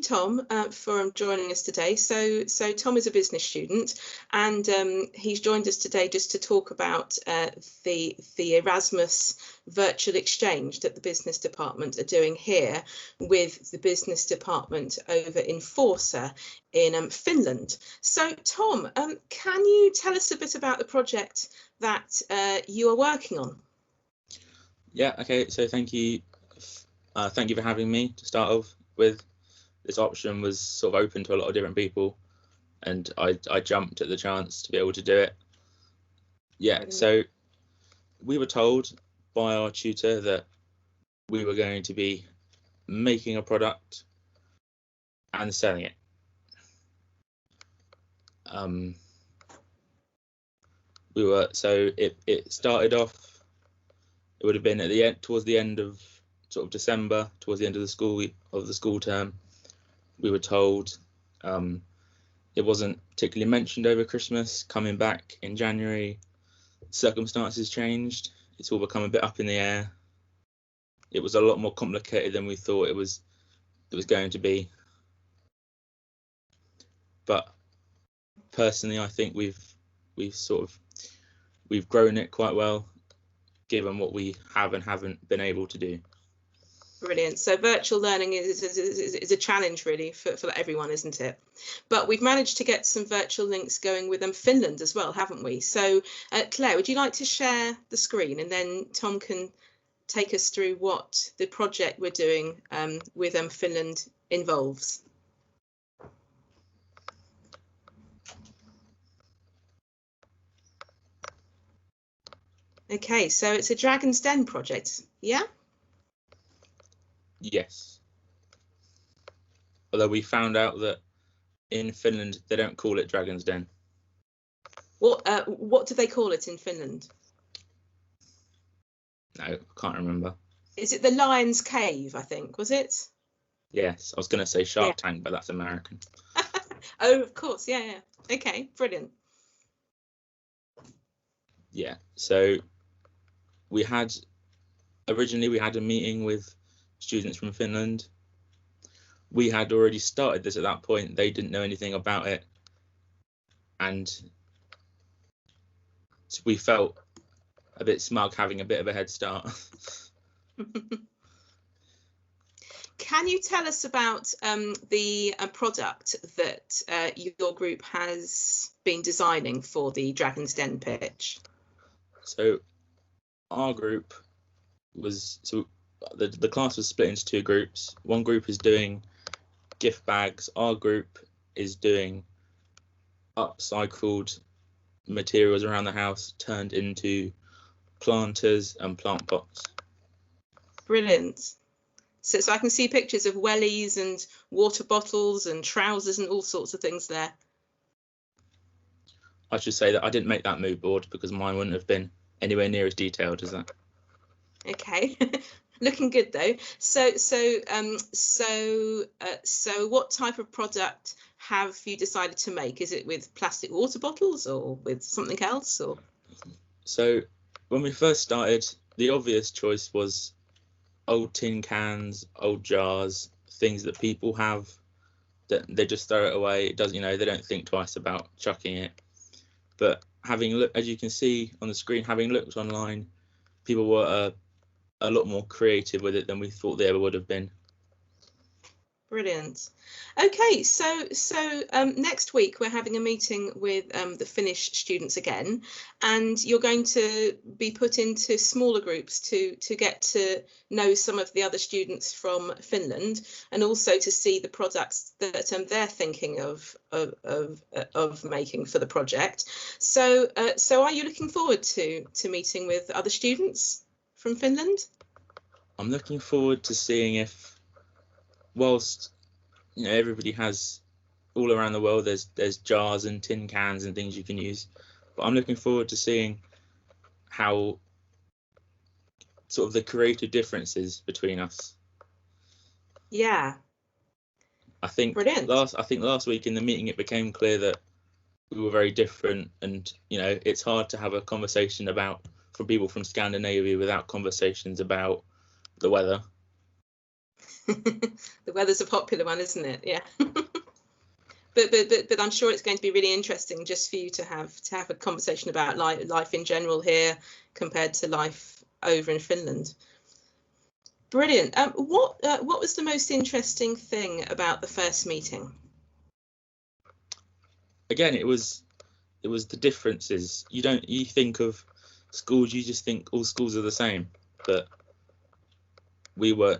Tom for joining us today. So Tom is a business student, and he's joined us today just to talk about the Erasmus virtual exchange that the business department are doing here with the business department over in Forsa in Finland. So Tom, can you tell us a bit about the project that you are working on? Yeah, okay, so thank you for having me to start off with. This option was sort of open to a lot of different people, and I jumped at the chance to be able to do it. Yeah, so we were told by our tutor that we were going to be making a product and selling it. It started off, it would have been at the end, towards the end of sort of December, towards the end of the school term. We were told it wasn't particularly mentioned over Christmas. Coming back in January, circumstances changed. It's all become a bit up in the air. It was a lot more complicated than we thought it was going to be. But personally, I think we've grown it quite well, given what we have and haven't been able to do. Brilliant. So virtual learning is a challenge really for everyone, isn't it? But we've managed to get some virtual links going with Finland as well, haven't we? So Claire, would you like to share the screen, and then Tom can take us through what the project we're doing with Finland involves? Okay, so it's a Dragon's Den project, yeah? Yes. Although we found out that in Finland they don't call it Dragon's Den. What do they call it in Finland? No, I can't remember. Is it the Lion's Cave, I think, was it? Yes, I was going to say Shark Tank, but that's American. Oh, of course, yeah. Okay, brilliant. Yeah, so originally we had a meeting with students from Finland. We had already started this at that point. They didn't know anything about it, and so we felt a bit smug having a bit of a head start. Can you tell us about the product that your group has been designing for the Dragon's Den pitch? So our group the class was split into two groups. One group is doing gift bags. Our group is doing upcycled materials around the house turned into planters and plant pots. Brilliant. So I can see pictures of wellies and water bottles and trousers and all sorts of things there. I should say that I didn't make that mood board because mine wouldn't have been anywhere near as detailed as that. Okay. Looking good though. So what type of product have you decided to make? Is it with plastic water bottles or with something else? Or so when we first started, the obvious choice was old tin cans, old jars, things that people have that they just throw it away. It doesn't, they don't think twice about chucking it. But having looked, as you can see on the screen, having looked online, people were a lot more creative with it than we thought they ever would have been. Brilliant. Okay, so next week we're having a meeting with the Finnish students again, and you're going to be put into smaller groups to get to know some of the other students from Finland, and also to see the products that they're thinking of making for the project. So are you looking forward to meeting with other students from Finland? I'm looking forward to seeing if, whilst everybody has, all around the world there's jars and tin cans and things you can use, but I'm looking forward to seeing how sort of the creative differences between us. Yeah. I think brilliant. Last week in the meeting it became clear that we were very different, and it's hard to have a conversation from people from Scandinavia without conversations about the weather. The weather's a popular one, isn't it? Yeah. But I'm sure it's going to be really interesting just for you to have a conversation about life in general here compared to life over in Finland. Brilliant. What was the most interesting thing about the first meeting? Again, it was the differences. You think of schools, you just think all schools are the same, but we were,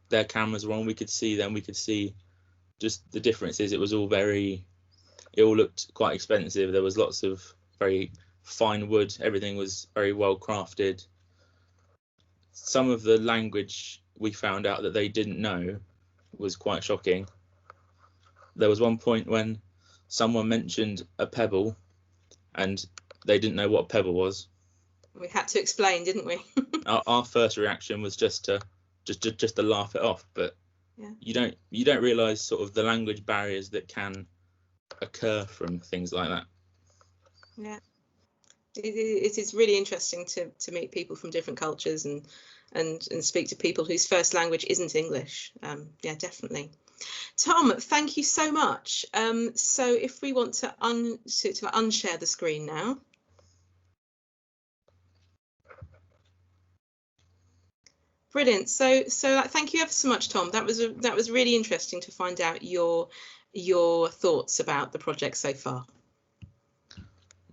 their cameras were on, we could see them, we could see just the differences. It all looked quite expensive. There was lots of very fine wood. Everything was very well crafted. Some of the language we found out that they didn't know was quite shocking. There was one point when someone mentioned a pebble and they didn't know what a pebble was. We had to explain, didn't we? Our first reaction was just to laugh it off, but yeah. You don't realise sort of the language barriers that can occur from things like that. Yeah, it is really interesting to meet people from different cultures and speak to people whose first language isn't English. Yeah, definitely. Tom, thank you so much. So if we want to unshare the screen now. Brilliant. So thank you ever so much, Tom. That was really interesting to find out your thoughts about the project so far.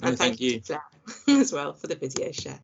And thank you as well for the video share.